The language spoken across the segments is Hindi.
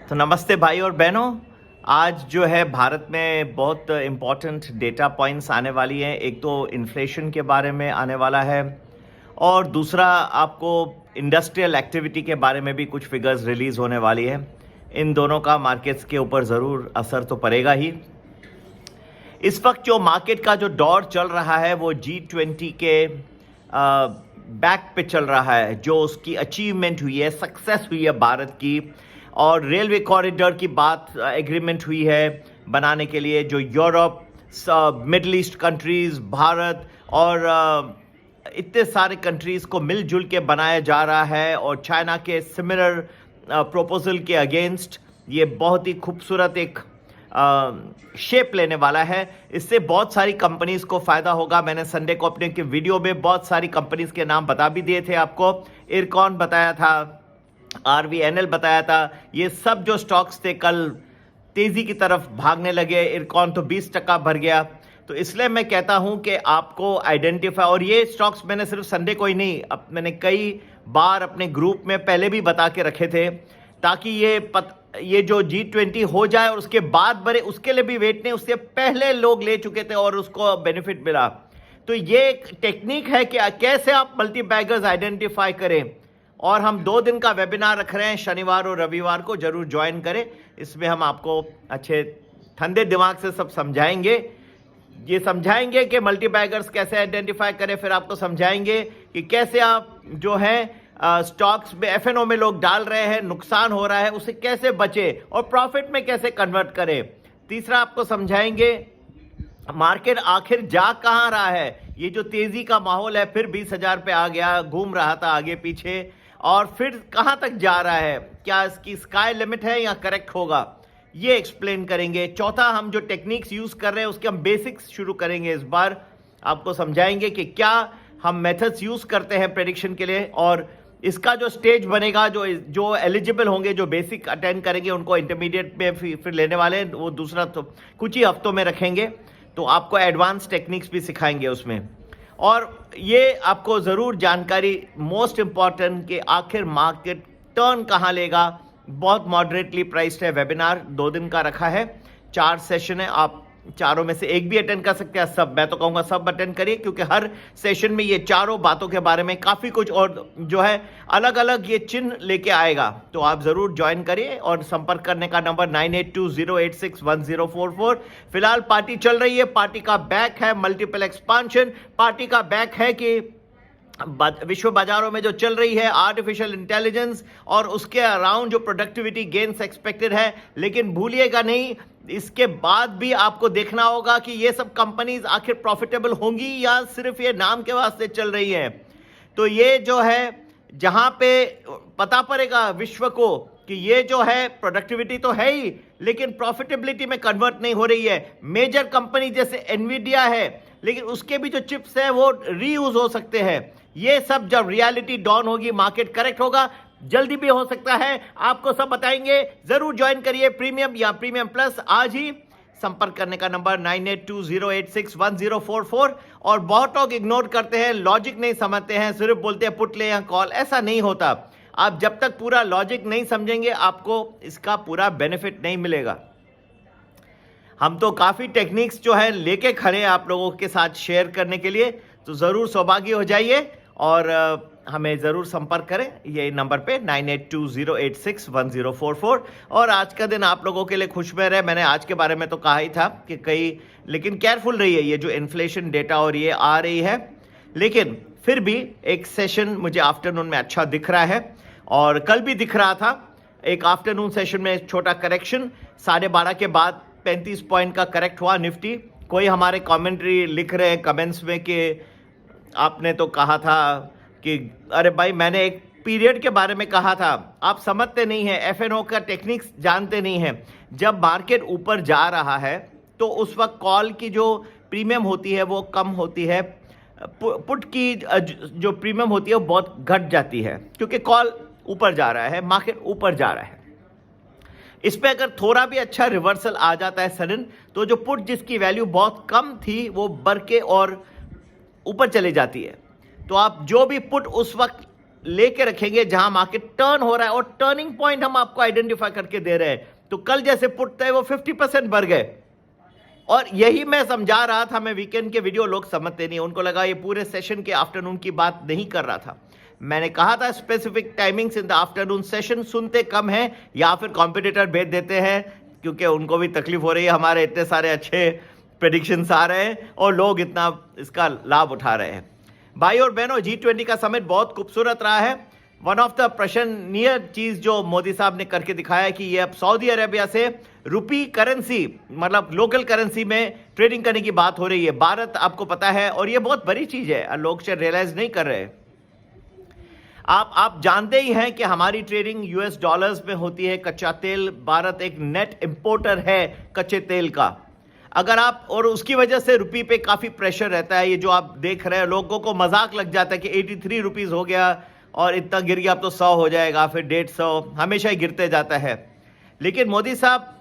तो नमस्ते भाई और बहनों। आज जो है भारत में बहुत इम्पोर्टेंट डेटा पॉइंट्स आने वाली हैं। एक तो इन्फ्लेशन के बारे में आने वाला है और दूसरा आपको इंडस्ट्रियल एक्टिविटी के बारे में भी कुछ फिगर्स रिलीज़ होने वाली है। इन दोनों का मार्केट्स के ऊपर ज़रूर असर तो पड़ेगा ही। इस वक्त जो मार्केट का जो दौर चल रहा है वो G20 के बैक पे चल रहा है, जो उसकी अचीवमेंट हुई है, सक्सेस हुई है भारत की, और रेलवे कॉरिडोर की बात एग्रीमेंट हुई है बनाने के लिए, जो Europe, middle east countries, Bharat और इतने सारे कंट्रीज़ को मिलजुल के बनाया जा रहा है। और चाइना के सिमिलर प्रोपोजल के अगेंस्ट ये बहुत ही खूबसूरत एक शेप लेने वाला है। इससे बहुत सारी कंपनीज को फ़ायदा होगा। मैंने संडे को अपने के वीडियो में बहुत सारी कंपनीज के नाम बता भी दिए थे आपको। इरकॉन बताया था, RVNL बताया था। ये सब जो स्टॉक्स थे कल तेज़ी की तरफ भागने लगे। इरकॉन तो 20% भर गया। तो इसलिए मैं कहता हूं कि आपको आइडेंटिफाई, और ये स्टॉक्स मैंने सिर्फ संडे को ही नहीं, अब मैंने कई बार अपने ग्रुप में पहले भी बता के रखे थे, ताकि ये जो G20 हो जाए और उसके बाद बड़े, उसके लिए भी वेट नहीं, उससे पहले लोग ले चुके थे और उसको बेनिफिट मिला। तो ये एक टेक्निक है कि कैसे आप मल्टी बैगर्स आइडेंटिफाई करें। और हम 2 दिन का वेबिनार रख रहे हैं, शनिवार और रविवार को, जरूर ज्वाइन करें। इसमें हम आपको अच्छे ठंडे दिमाग से सब समझाएंगे। ये समझाएंगे कि मल्टी बैगर्स कैसे आइडेंटिफाई करें, फिर आपको समझाएंगे कि कैसे आप जो है स्टॉक्स में, FNO में लोग डाल रहे हैं, नुकसान हो रहा है, उसे कैसे बचे और प्रॉफिट में कैसे कन्वर्ट करें। तीसरा आपको समझाएंगे मार्केट आखिर जा कहां रहा है। ये जो तेजी का माहौल है, फिर 20,000 पे आ गया, घूम रहा था आगे पीछे, और फिर कहां तक जा रहा है, क्या इसकी स्काई लिमिट है या करेक्ट होगा, ये एक्सप्लेन करेंगे। चौथा, हम जो टेक्निक्स यूज कर रहे हैं उसके हम बेसिक्स शुरू करेंगे इस बार। आपको समझाएंगे कि क्या हम मेथड्स यूज करते हैं प्रेडिक्शन के लिए, और इसका जो स्टेज बनेगा, जो एलिजिबल होंगे, जो बेसिक अटेंड करेंगे, उनको इंटरमीडिएट में फिर लेने वाले हैं, वो दूसरा तो कुछ ही हफ्तों में रखेंगे। तो आपको एडवांस टेक्निक्स भी सिखाएंगे उसमें। और ये आपको ज़रूर जानकारी, मोस्ट इंपॉर्टेंट, कि आखिर मार्केट टर्न कहाँ लेगा। बहुत मॉडरेटली प्राइस्ड है। वेबिनार 2 दिन का रखा है, 4 सेशन है। आप चारों में से एक भी अटेंड कर सकते हैं। सब, मैं तो कहूँगा सब अटेंड करिए, क्योंकि हर सेशन में ये चारों बातों के बारे में काफ़ी कुछ और जो है अलग अलग ये चिन्ह लेके आएगा। तो आप ज़रूर ज्वाइन करिए। और संपर्क करने का नंबर 9820861044। फिलहाल पार्टी चल रही है, पार्टी का बैक है मल्टीपल एक्सपांशन। पार्टी का बैक है कि विश्व बाजारों में जो चल रही है आर्टिफिशियल इंटेलिजेंस और उसके अराउंड जो प्रोडक्टिविटी गेन्स एक्सपेक्टेड है। लेकिन भूलिएगा नहीं, इसके बाद भी आपको देखना होगा कि ये सब कंपनीज आखिर प्रॉफिटेबल होंगी या सिर्फ ये नाम के वास्ते चल रही हैं। तो ये जो है, जहां पे पता पड़ेगा विश्व को कि ये जो है प्रोडक्टिविटी तो है ही, लेकिन प्रॉफिटेबिलिटी में कन्वर्ट नहीं हो रही है। मेजर कंपनी जैसे एनवीडिया है, लेकिन उसके भी जो चिप्स है वो रीयूज हो सकते हैं। ये सब जब रियलिटी डाउन होगी, मार्केट करेक्ट होगा, जल्दी भी हो सकता है, आपको सब बताएंगे। जरूर ज्वाइन करिए प्रीमियम या प्रीमियम प्लस आज ही। संपर्क करने का नंबर 9820861044। और बहुत लोग इग्नोर करते हैं, लॉजिक नहीं समझते हैं, सिर्फ बोलते हैं पुट ले या कॉल। ऐसा नहीं होता। आप जब तक पूरा लॉजिक नहीं समझेंगे, आपको इसका पूरा बेनिफिट नहीं मिलेगा। हम तो काफ़ी टेक्निक्स जो है लेके खड़े हैं आप लोगों के साथ शेयर करने के लिए। तो ज़रूर सौभाग्य हो जाइए और हमें ज़रूर संपर्क करें ये नंबर पे 9820861044। और आज का दिन आप लोगों के लिए खुशमेर है। मैंने आज के बारे में तो कहा ही था कि लेकिन केयरफुल रहिए। ये जो इन्फ्लेशन डेटा और ये आ रही है, लेकिन फिर भी एक सेशन मुझे आफ्टरनून में अच्छा दिख रहा है, और कल भी दिख रहा था। एक आफ्टरनून सेशन में छोटा करेक्शन 12:30 के बाद 35 पॉइंट का करेक्ट हुआ निफ्टी। कोई हमारे कमेंट्री लिख रहे हैं कमेंट्स में कि आपने तो कहा था कि, अरे भाई, मैंने एक पीरियड के बारे में कहा था, आप समझते नहीं हैं, FNO का टेक्निक्स जानते नहीं हैं। जब मार्केट ऊपर जा रहा है तो उस वक्त कॉल की जो प्रीमियम होती है वो कम होती है, पुट की जो प्रीमियम होती है वो बहुत घट जाती है, क्योंकि कॉल ऊपर जा रहा है, मार्केट ऊपर जा रहा है। इस पे अगर थोड़ा भी अच्छा रिवर्सल आ जाता है सडन, तो जो पुट जिसकी वैल्यू बहुत कम थी वो बढ़ के और ऊपर चले जाती है। तो आप जो भी पुट उस वक्त लेके रखेंगे जहां मार्केट टर्न हो रहा है और टर्निंग पॉइंट हम आपको आइडेंटिफाई करके दे रहे हैं। तो कल जैसे पुट थे वो 50% बढ़ गए, और यही मैं समझा रहा था। मैं वीकेंड के वीडियो लोग समझते नहीं, उनको लगा ये पूरे सेशन के आफ्टरनून की बात नहीं कर रहा था। मैंने कहा था specific timings in the afternoon session सुनते कम है या फिर कॉम्पिटिटर भेज देते हैं, क्योंकि उनको भी तकलीफ हो रही है, हमारे इतने सारे अच्छे प्रेडिक्शंस आ रहे हैं और लोग इतना इसका लाभ उठा रहे हैं। भाई और बहनों, G20 का समिट बहुत खूबसूरत रहा है। वन ऑफ द प्रशंसनीय चीज जो मोदी साहब ने करके दिखाया है कि ये अब सऊदी अरेबिया से रुपी करेंसी, मतलब लोकल करेंसी में ट्रेडिंग करने की बात हो रही है। भारत आपको पता है, और ये बहुत बड़ी चीज है, लोग शायद रियलाइज नहीं कर रहे। आप जानते ही हैं कि हमारी ट्रेडिंग US डॉलर्स में होती है। कच्चा तेल, भारत एक नेट इंपोर्टर है कच्चे तेल का। अगर आप, और उसकी वजह से रुपी पे काफी प्रेशर रहता है। ये जो आप देख रहे हैं, लोगों को मजाक लग जाता है कि 83 रुपीज हो गया और इतना गिर गया, अब तो 100 हो जाएगा, फिर 150, हमेशा ही गिरते जाता है। लेकिन मोदी साहब,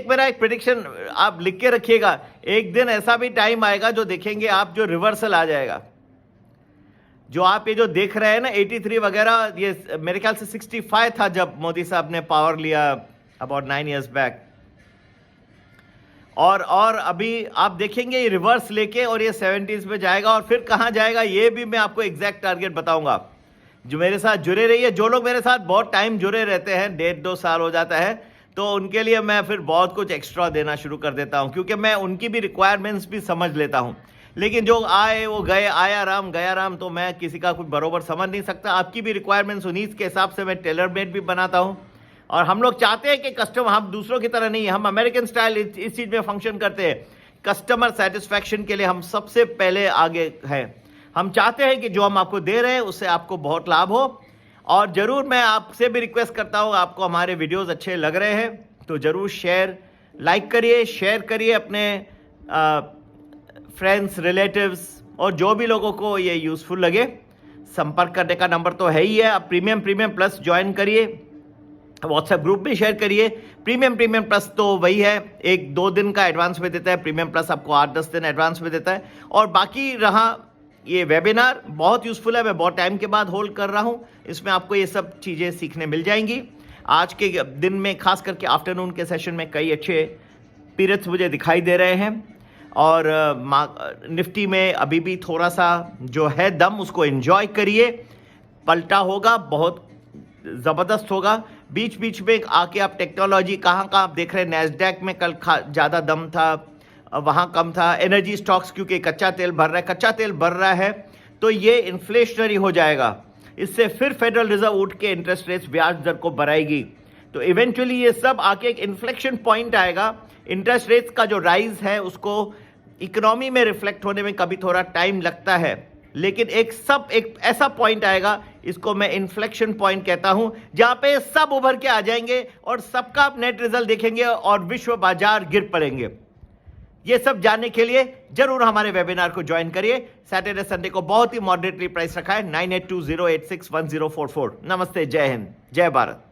मेरा एक प्रेडिक्शन आप लिख के रखिएगा, एक दिन ऐसा भी टाइम आएगा जो देखेंगे आप, जो रिवर्सल आ जाएगा। जो आप ये जो देख रहे हैं ना 83 वगैरह, ये मेरे ख्याल से 65 था जब मोदी साहब ने पावर लिया अबाउट 9 years बैक। और अभी आप देखेंगे ये रिवर्स लेके और ये 70s में जाएगा, और फिर कहां जाएगा ये भी मैं आपको एग्जैक्ट टारगेट बताऊंगा। जो मेरे साथ जुड़े रहिए, जो लोग मेरे साथ बहुत टाइम जुड़े रहते हैं, 1.5-2 साल हो जाता है, तो उनके लिए मैं फिर बहुत कुछ एक्स्ट्रा देना शुरू कर देता हूं, क्योंकि मैं उनकी भी रिक्वायरमेंट्स भी समझ लेता हूं। लेकिन जो आए वो गए, आया राम गया राम, तो मैं किसी का कुछ बरोबर समझ नहीं सकता। आपकी भी रिक्वायरमेंट्स उन्हीं के हिसाब से मैं टेलर मेड भी बनाता हूं। और हम लोग चाहते हैं कि कस्टमर, हम दूसरों की तरह नहीं है, हम अमेरिकन स्टाइल इस चीज में फंक्शन करते हैं। कस्टमर सेटिस्फैक्शन के लिए हम सबसे पहले आगे हैं। हम चाहते हैं कि जो हम आपको दे रहे हैं उससे आपको बहुत लाभ हो। और जरूर मैं आपसे भी रिक्वेस्ट करता हूं, आपको हमारे वीडियोस अच्छे लग रहे हैं तो जरूर लाइक करिए, शेयर करिए अपने फ्रेंड्स, रिलेटिव्स और जो भी लोगों को ये यूजफुल लगे। संपर्क करने का नंबर तो है ही है। आप प्रीमियम प्लस ज्वाइन करिए, व्हाट्सएप ग्रुप में शेयर करिए। प्रीमियम प्लस तो वही है, 1-2 दिन का एडवांस में देता है। प्रीमियम प्लस आपको 8-10 दिन एडवांस में देता है। और बाकी रहा ये वेबिनार, बहुत यूजफुल है, मैं बहुत टाइम के बाद होल्ड कर रहा हूं। इसमें आपको ये सब चीजें सीखने मिल जाएंगी। आज के दिन में खास करके आफ्टरनून के सेशन में कई अच्छे पीरियड्स मुझे दिखाई दे रहे हैं। और निफ्टी में अभी भी थोड़ा सा जो है दम, उसको एंजॉय करिए। पलटा होगा, बहुत जबरदस्त होगा। बीच बीच में आके आप टेक्नोलॉजी कहाँ आप देख रहे हैं। नैस्डैक में कल ज़्यादा दम था, वहाँ कम था। एनर्जी स्टॉक्स, क्योंकि कच्चा तेल बढ़ रहा है तो ये इन्फ्लेशनरी हो जाएगा। इससे फिर फेडरल रिजर्व उठ के इंटरेस्ट रेट्स, ब्याज दर को बढ़ाएगी। तो इवेंचुअली ये सब आके एक इन्फ्लेक्शन पॉइंट आएगा। इंटरेस्ट रेट्स का जो राइज है उसको इकोनॉमी में रिफ्लेक्ट होने में कभी थोड़ा टाइम लगता है, लेकिन एक ऐसा पॉइंट आएगा, इसको मैं इन्फ्लेक्शन पॉइंट कहता हूं, जहां पे सब उभर के आ जाएंगे और सबका आप नेट रिजल्ट देखेंगे और विश्व बाजार गिर पड़ेंगे। ये सब जानने के लिए जरूर हमारे वेबिनार को ज्वाइन करिए। सैटरडे संडे को बहुत ही मॉडरेटली प्राइस रखा है, 9820861044। नमस्ते, जय हिंद, जय भारत।